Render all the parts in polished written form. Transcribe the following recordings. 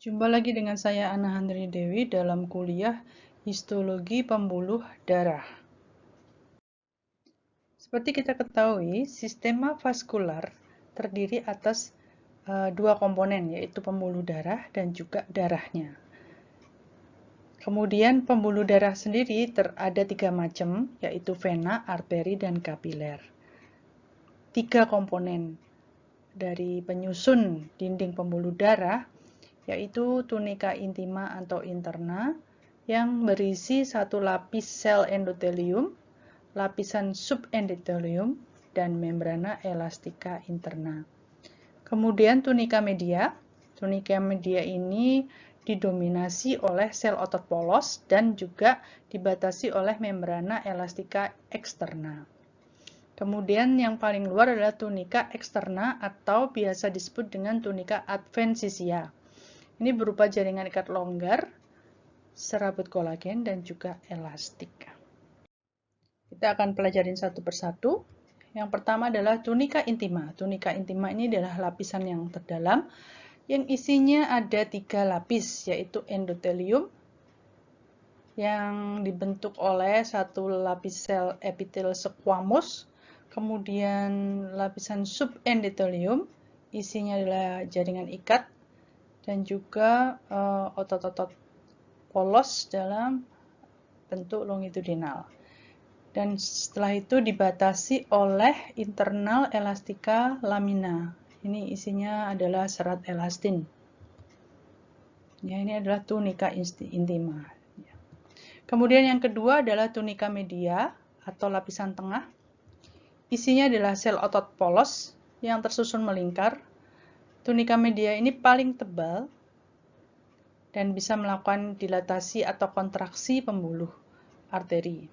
Jumpa lagi dengan saya Ana Handri Dewi dalam kuliah Histologi Pembuluh Darah. Seperti kita ketahui, sistema vaskular terdiri atas dua komponen, yaitu pembuluh darah dan juga darahnya. Kemudian pembuluh darah sendiri ada tiga macam, yaitu vena, arteri, dan kapiler. Tiga komponen dari penyusun dinding pembuluh darah yaitu tunika intima atau interna yang berisi satu lapis sel endotelium, lapisan subendotelium, dan membrana elastica interna. Kemudian tunika media. Tunika media ini didominasi oleh sel otot polos dan juga dibatasi oleh membrana elastica externa. Kemudian yang paling luar adalah tunika eksterna atau biasa disebut dengan tunika adventisia. Ini berupa jaringan ikat longgar, serabut kolagen, dan juga elastik. Kita akan pelajarin satu persatu. Yang pertama adalah tunika intima. Tunika intima ini adalah lapisan yang terdalam, yang isinya ada tiga lapis, yaitu endotelium, yang dibentuk oleh satu lapis sel epitel squamous, kemudian lapisan subendotelium, isinya adalah jaringan ikat, dan juga otot-otot polos dalam bentuk longitudinal. Dan setelah itu dibatasi oleh internal elastica lamina. Ini isinya adalah serat elastin. Ya, ini adalah tunika intima. Kemudian yang kedua adalah tunika media atau lapisan tengah. Isinya adalah sel otot polos yang tersusun melingkar. Tunika media ini paling tebal dan bisa melakukan dilatasi atau kontraksi pembuluh arteri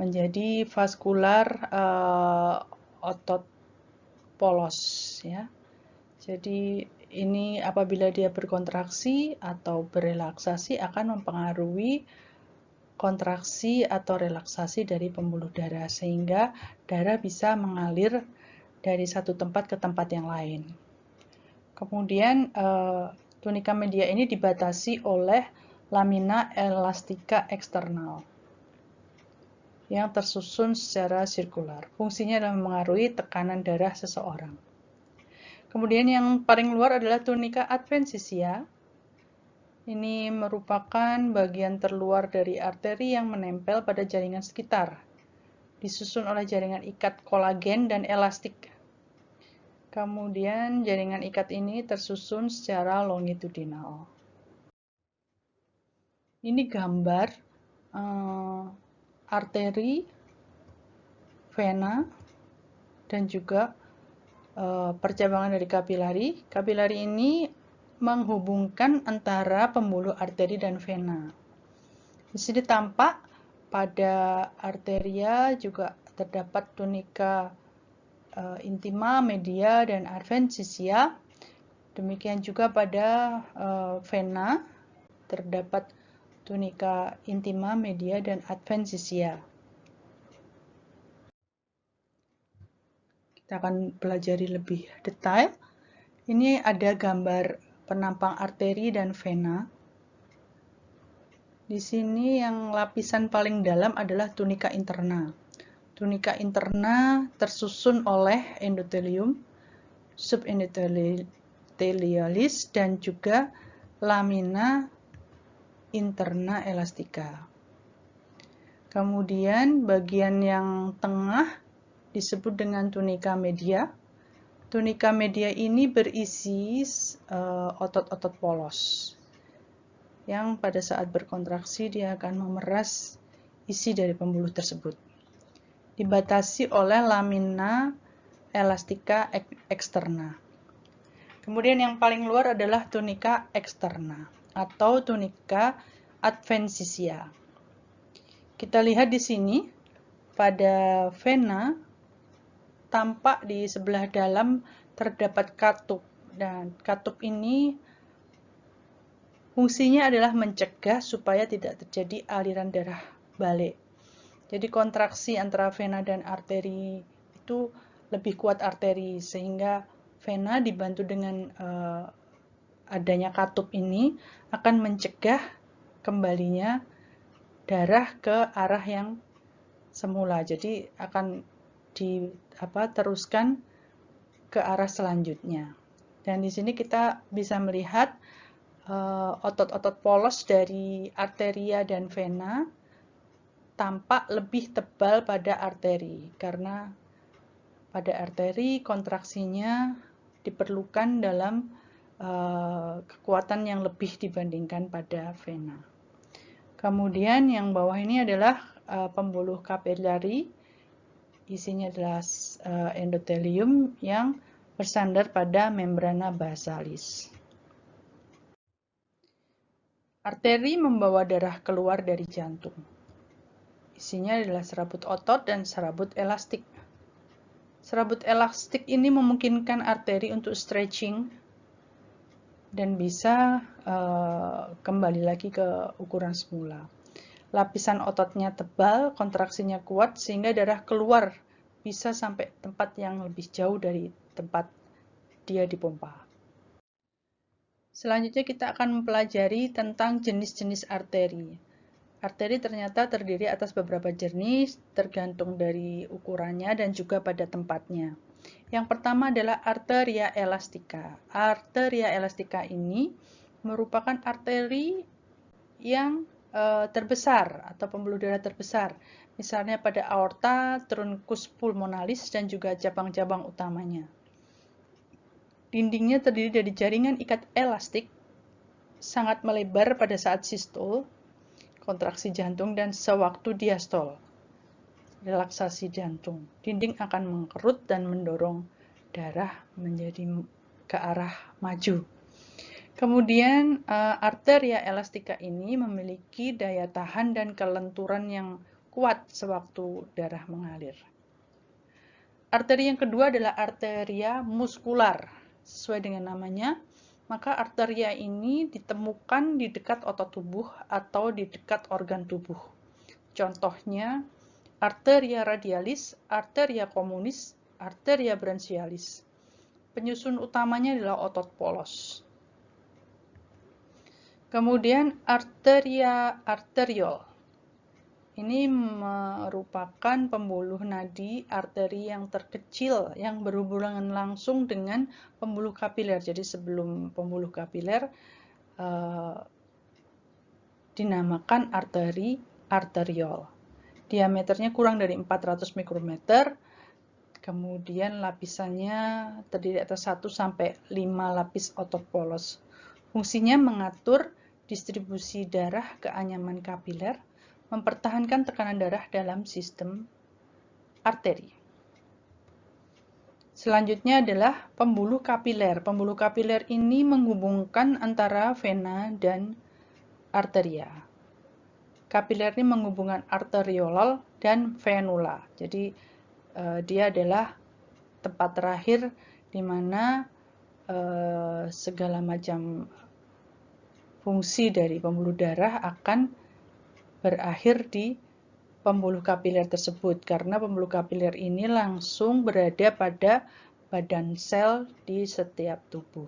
menjadi vaskular otot polos, ya. Jadi ini apabila dia berkontraksi atau berelaksasi akan mempengaruhi kontraksi atau relaksasi dari pembuluh darah sehingga darah bisa mengalir dari satu tempat ke tempat yang lain. Kemudian tunika media ini dibatasi oleh lamina elastica eksternal yang tersusun secara sirkular. Fungsinya adalah mengaruhi tekanan darah seseorang. Kemudian yang paling luar adalah tunika adventisia. Ini merupakan bagian terluar dari arteri yang menempel pada jaringan sekitar, disusun oleh jaringan ikat kolagen dan elastik. Kemudian jaringan ikat ini tersusun secara longitudinal. Ini gambar arteri, vena, dan juga percabangan dari kapilari. Kapilari ini menghubungkan antara pembuluh arteri dan vena. Di sini tampak pada arteria juga terdapat tunika intima, media, dan adventisia. Demikian juga pada vena terdapat tunika intima, media, dan adventisia. Kita akan pelajari lebih detail. Ini ada gambar penampang arteri dan vena. Di sini yang lapisan paling dalam adalah tunika interna. Tunika interna tersusun oleh endotelium, subendotelialis, dan juga lamina interna elastica. Kemudian bagian yang tengah disebut dengan tunika media. Tunika media ini berisi otot-otot polos yang pada saat berkontraksi dia akan memeras isi dari pembuluh tersebut. Dibatasi oleh lamina elastica externa. Kemudian yang paling luar adalah tunika externa atau tunika adventisia. Kita lihat di sini pada vena tampak di sebelah dalam terdapat katup, dan katup ini fungsinya adalah mencegah supaya tidak terjadi aliran darah balik. Jadi kontraksi antara vena dan arteri itu lebih kuat arteri sehingga vena dibantu dengan adanya katup ini akan mencegah kembalinya darah ke arah yang semula. Jadi akan teruskan ke arah selanjutnya. Dan di sini kita bisa melihat otot-otot polos dari arteria dan vena tampak lebih tebal pada arteri, karena pada arteri kontraksinya diperlukan dalam kekuatan yang lebih dibandingkan pada vena. Kemudian yang bawah ini adalah pembuluh kapilari, isinya adalah endotelium yang bersandar pada membrana basalis. Arteri membawa darah keluar dari jantung. Isinya adalah serabut otot dan serabut elastik. Serabut elastik ini memungkinkan arteri untuk stretching dan bisa kembali lagi ke ukuran semula. Lapisan ototnya tebal, kontraksinya kuat, sehingga darah keluar bisa sampai tempat yang lebih jauh dari tempat dia dipompa. Selanjutnya kita akan mempelajari tentang jenis-jenis arteri. Arteri ternyata terdiri atas beberapa jenis, tergantung dari ukurannya dan juga pada tempatnya. Yang pertama adalah arteria elastica. Arteria elastica ini merupakan arteri yang terbesar atau pembuluh darah terbesar. Misalnya pada aorta, truncus pulmonalis, dan juga cabang-cabang utamanya. Dindingnya terdiri dari jaringan ikat elastik, sangat melebar pada saat sistol, kontraksi jantung, dan sewaktu diastol, relaksasi jantung. Dinding akan mengkerut dan mendorong darah menjadi ke arah maju. Kemudian arteria elastika ini memiliki daya tahan dan kelenturan yang kuat sewaktu darah mengalir. Arteri yang kedua adalah arteria muskular. Sesuai dengan namanya, maka arteria ini ditemukan di dekat otot tubuh atau di dekat organ tubuh. Contohnya, arteria radialis, arteria communis, arteria branchialis. Penyusun utamanya adalah otot polos. Kemudian arteria arteriol. Ini merupakan pembuluh nadi arteri yang terkecil yang berhubungan langsung dengan pembuluh kapiler. Jadi sebelum pembuluh kapiler dinamakan arteri arteriol. Diameternya kurang dari 400 mikrometer. Kemudian lapisannya terdiri atas 1 sampai 5 lapis otot polos. Fungsinya mengatur distribusi darah ke anyaman kapiler, mempertahankan tekanan darah dalam sistem arteri. Selanjutnya adalah pembuluh kapiler. Pembuluh kapiler ini menghubungkan antara vena dan arteria. Kapiler ini menghubungkan arteriolal dan venula. Jadi dia adalah tempat terakhir di mana segala macam fungsi dari pembuluh darah akan berakhir di pembuluh kapiler tersebut, karena pembuluh kapiler ini langsung berada pada badan sel di setiap tubuh.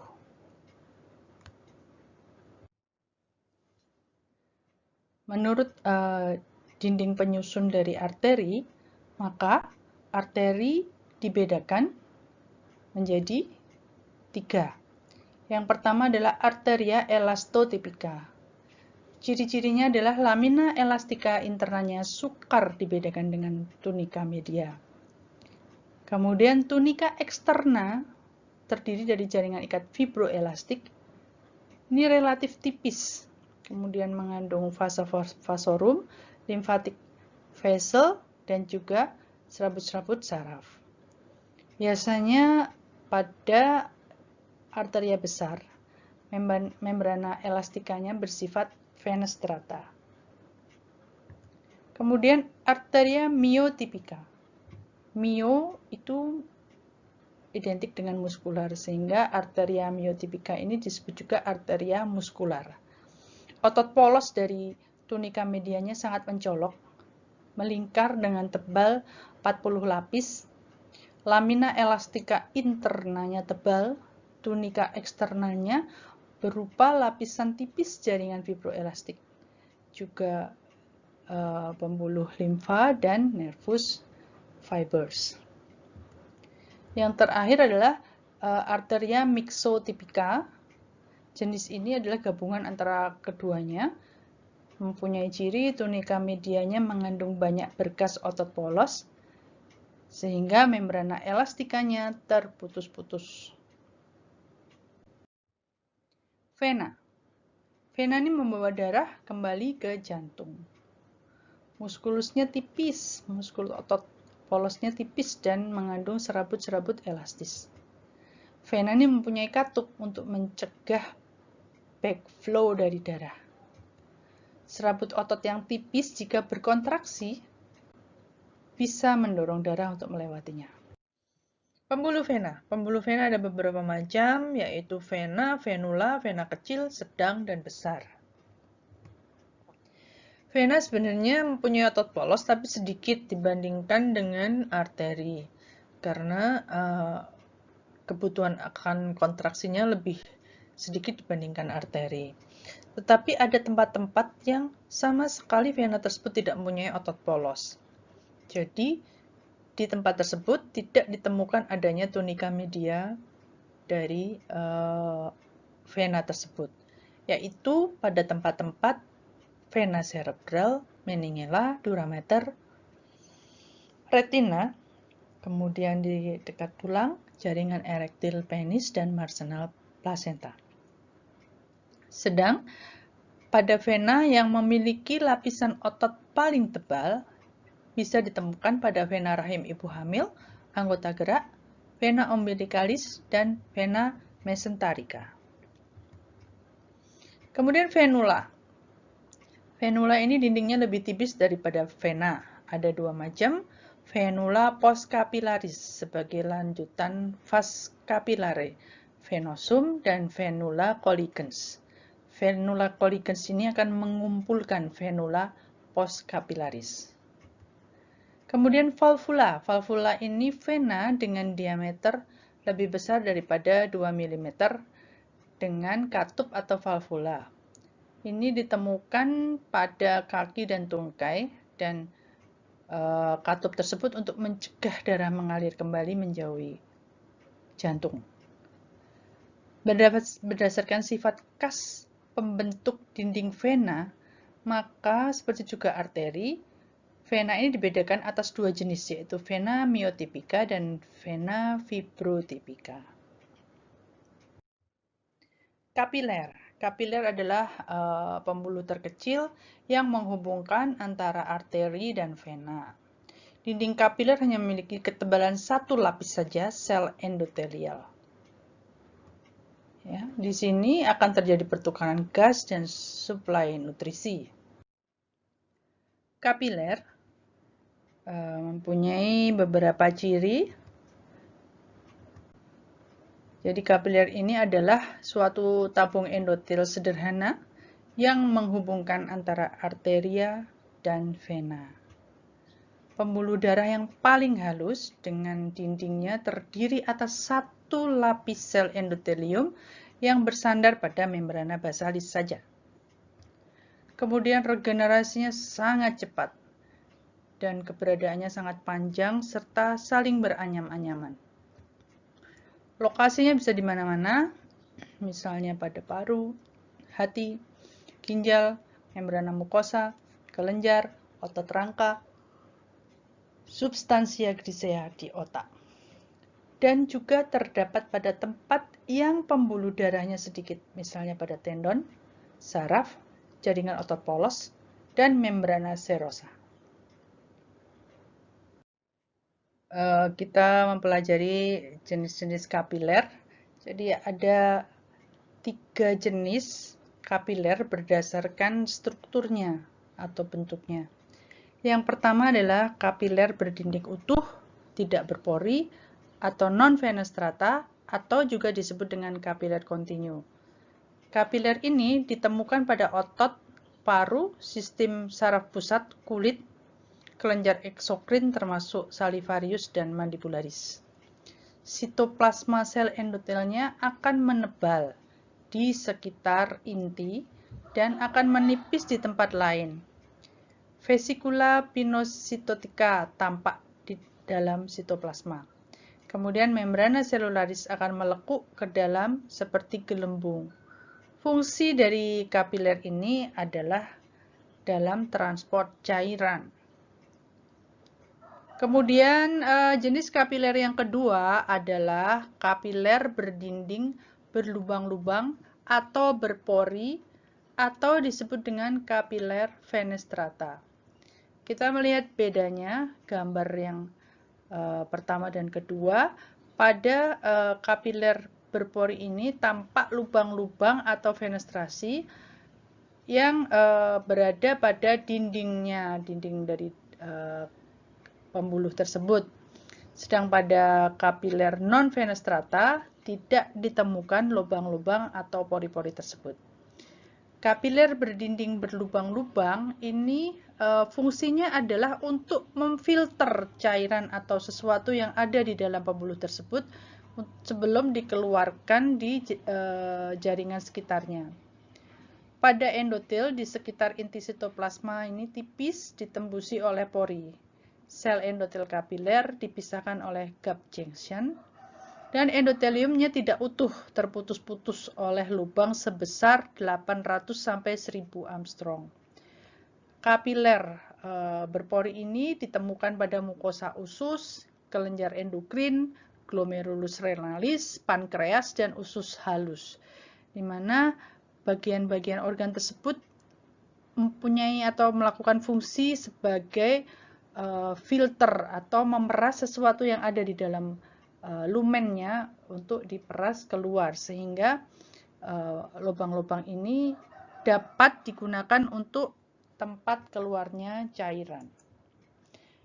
Menurut dinding penyusun dari arteri, maka arteri dibedakan menjadi 3. Yang pertama adalah arteria elastotipika. Ciri-cirinya adalah lamina elastika internalnya sukar dibedakan dengan tunika media. Kemudian tunika eksterna terdiri dari jaringan ikat fibroelastik. Ini relatif tipis. Kemudian mengandung vasa vasorum, lymphatic vessel, dan juga serabut-serabut saraf. Biasanya pada arteria besar, membrana elastikanya bersifat fenestrata. Kemudian arteria myotipika. Myo itu identik dengan muskular, sehingga arteria myotipika ini disebut juga arteria muskular. Otot polos dari tunika medianya sangat mencolok, melingkar dengan tebal 40 lapis. Lamina elastica internanya tebal, tunika eksternalnya berupa lapisan tipis jaringan fibroelastik. Juga pembuluh limfa dan nervus fibers. Yang terakhir adalah arteria mixotypica. Jenis ini adalah gabungan antara keduanya, mempunyai ciri tunika medianya mengandung banyak berkas otot polos, sehingga membrana elastikanya terputus-putus. Vena. Vena ini membawa darah kembali ke jantung. Muskulusnya tipis, muskulus otot polosnya tipis dan mengandung serabut-serabut elastis. Vena ini mempunyai katup untuk mencegah backflow dari darah. Serabut otot yang tipis jika berkontraksi bisa mendorong darah untuk melewatinya. Pembuluh vena. Pembuluh vena ada beberapa macam, yaitu vena, venula, vena kecil, sedang, dan besar. Vena sebenarnya mempunyai otot polos tapi sedikit dibandingkan dengan arteri, karena kebutuhan akan kontraksinya lebih sedikit dibandingkan arteri. Tetapi ada tempat-tempat yang sama sekali vena tersebut tidak mempunyai otot polos. Jadi, di tempat tersebut tidak ditemukan adanya tunika media dari vena tersebut, yaitu pada tempat-tempat vena cerebral, meningella, durameter, retina, kemudian di dekat tulang, jaringan erektil penis, dan marginal placenta. Sedang, pada vena yang memiliki lapisan otot paling tebal, bisa ditemukan pada vena rahim ibu hamil, anggota gerak, vena umbilicalis, dan vena mesenterica. Kemudian venula. Venula ini dindingnya lebih tipis daripada vena. Ada dua macam, venula postcapillaris sebagai lanjutan vas capillare, venosum, dan venula collicans. Venula collicans ini akan mengumpulkan venula postcapillaris. Kemudian valvula. Valvula ini vena dengan diameter lebih besar daripada 2 mm dengan katup atau valvula. Ini ditemukan pada kaki dan tungkai, dan katup tersebut untuk mencegah darah mengalir kembali menjauhi jantung. Berdasarkan sifat khas pembentuk dinding vena, maka seperti juga arteri, vena ini dibedakan atas dua jenis, yaitu vena myotypica dan vena fibrotypica. Kapiler. Kapiler adalah pembuluh terkecil yang menghubungkan antara arteri dan vena. Dinding kapiler hanya memiliki ketebalan satu lapis saja, sel endotelial. Ya, di sini akan terjadi pertukaran gas dan suplai nutrisi. Kapiler mempunyai beberapa ciri. Jadi kapiler ini adalah suatu tabung endotel sederhana yang menghubungkan antara arteria dan vena. Pembuluh darah yang paling halus dengan dindingnya terdiri atas satu lapis sel endotelium yang bersandar pada membrana basalis saja. Kemudian regenerasinya sangat cepat dan keberadaannya sangat panjang serta saling beranyam-anyaman. Lokasinya bisa di mana-mana, misalnya pada paru, hati, ginjal, membrana mukosa, kelenjar, otot rangka, substansia grisea di otak. Dan juga terdapat pada tempat yang pembuluh darahnya sedikit, misalnya pada tendon, saraf, jaringan otot polos, dan membrana serosa. Kita mempelajari jenis-jenis kapiler. Jadi ada 3 jenis kapiler berdasarkan strukturnya atau bentuknya. Yang pertama adalah kapiler berdinding utuh, tidak berpori, atau non-fenestrata, atau juga disebut dengan kapiler kontinu. Kapiler ini ditemukan pada otot, paru, sistem saraf pusat, kulit, kelenjar eksokrin termasuk salivarius dan mandibularis. sitoplasma sel endotelnya akan menebal di sekitar inti dan akan menipis di tempat lain. Vesikula pinositotika tampak di dalam sitoplasma. Kemudian membrana selularis akan melekuk ke dalam seperti gelembung. Fungsi dari kapiler ini adalah dalam transport cairan. Kemudian jenis kapiler yang kedua adalah kapiler berdinding berlubang-lubang atau berpori atau disebut dengan kapiler fenestrata. Kita melihat bedanya gambar yang pertama dan kedua. Pada kapiler berpori ini tampak lubang-lubang atau fenestrasi yang berada pada dinding dari pembuluh tersebut. Sedang pada kapiler non-fenestrata tidak ditemukan lubang-lubang atau pori-pori tersebut. Kapiler berdinding berlubang-lubang ini fungsinya adalah untuk memfilter cairan atau sesuatu yang ada di dalam pembuluh tersebut sebelum dikeluarkan di jaringan sekitarnya. Pada endotel di sekitar inti sitoplasma ini tipis ditembusi oleh pori. Sel endotel kapiler dipisahkan oleh gap junction dan endoteliumnya tidak utuh, terputus-putus oleh lubang sebesar 800 sampai 1000 Armstrong. Kapiler berpori ini ditemukan pada mukosa usus, kelenjar endokrin, glomerulus renalis, pankreas, dan usus halus, di mana bagian-bagian organ tersebut mempunyai atau melakukan fungsi sebagai filter atau memeras sesuatu yang ada di dalam lumennya untuk diperas keluar, sehingga lubang-lubang ini dapat digunakan untuk tempat keluarnya cairan.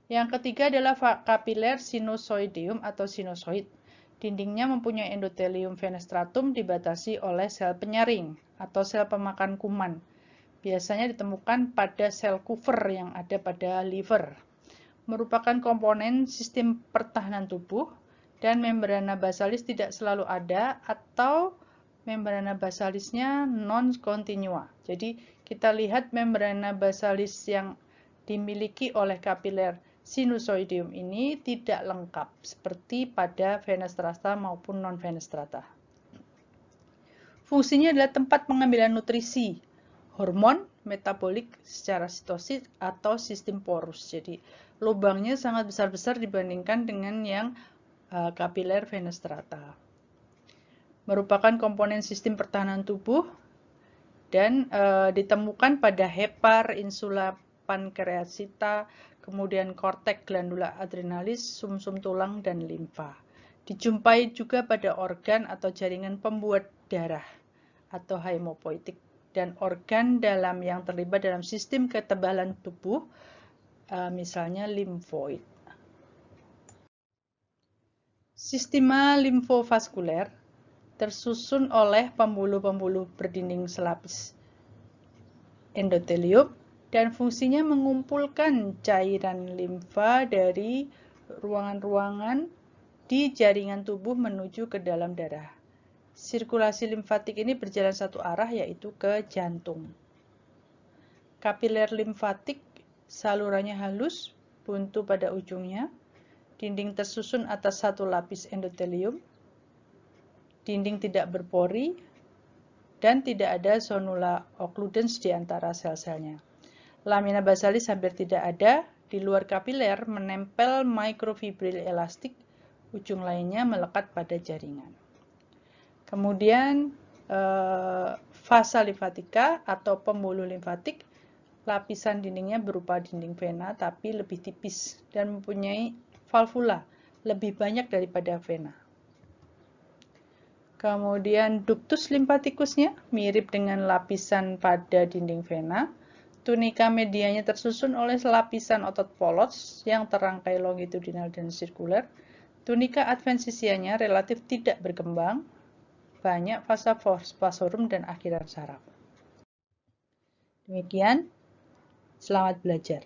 Yang ketiga adalah kapiler sinusoideum atau sinusoid. Dindingnya mempunyai endotelium fenestratum dibatasi oleh sel penyaring atau sel pemakan kuman. Biasanya ditemukan pada sel Kupffer yang ada pada liver. Merupakan komponen sistem pertahanan tubuh dan membrana basalis tidak selalu ada atau membrana basalisnya non-kontinua. Jadi kita lihat membrana basalis yang dimiliki oleh kapiler sinusoideum ini tidak lengkap seperti pada fenestrata maupun non-fenestrata. Fungsinya adalah tempat pengambilan nutrisi, hormon, metabolik secara sitosit atau sistem porus. Jadi lubangnya sangat besar-besar dibandingkan dengan yang kapiler fenestrata. Merupakan komponen sistem pertahanan tubuh dan ditemukan pada hepar, insula pankreasita, kemudian korteks glandula adrenalis, sumsum tulang, dan limfa. Dijumpai juga pada organ atau jaringan pembuat darah atau hemopoietik dan organ dalam yang terlibat dalam sistem ketebalan tubuh, misalnya limfoid. Sistema limfovaskuler tersusun oleh pembuluh-pembuluh berdinding selapis endotelium dan fungsinya mengumpulkan cairan limfa dari ruangan-ruangan di jaringan tubuh menuju ke dalam darah. Sirkulasi limfatik ini berjalan satu arah, yaitu ke jantung. Kapiler limfatik salurannya halus, buntu pada ujungnya, dinding tersusun atas satu lapis endotelium, dinding tidak berpori, dan tidak ada sonula occludens di antara sel-selnya. Lamina basalis hampir tidak ada, di luar kapiler menempel microfibril elastik, ujung lainnya melekat pada jaringan. Kemudian vasa limfatika atau pembuluh limfatik, lapisan dindingnya berupa dinding vena tapi lebih tipis dan mempunyai valvula lebih banyak daripada vena. Kemudian ductus limfatikusnya mirip dengan lapisan pada dinding vena. Tunika medianya tersusun oleh lapisan otot polos yang terangkai longitudinal dan sirkuler. Tunika adventitianya relatif tidak berkembang, banyak vasa vasorum dan akhiran saraf. Demikian, selamat belajar.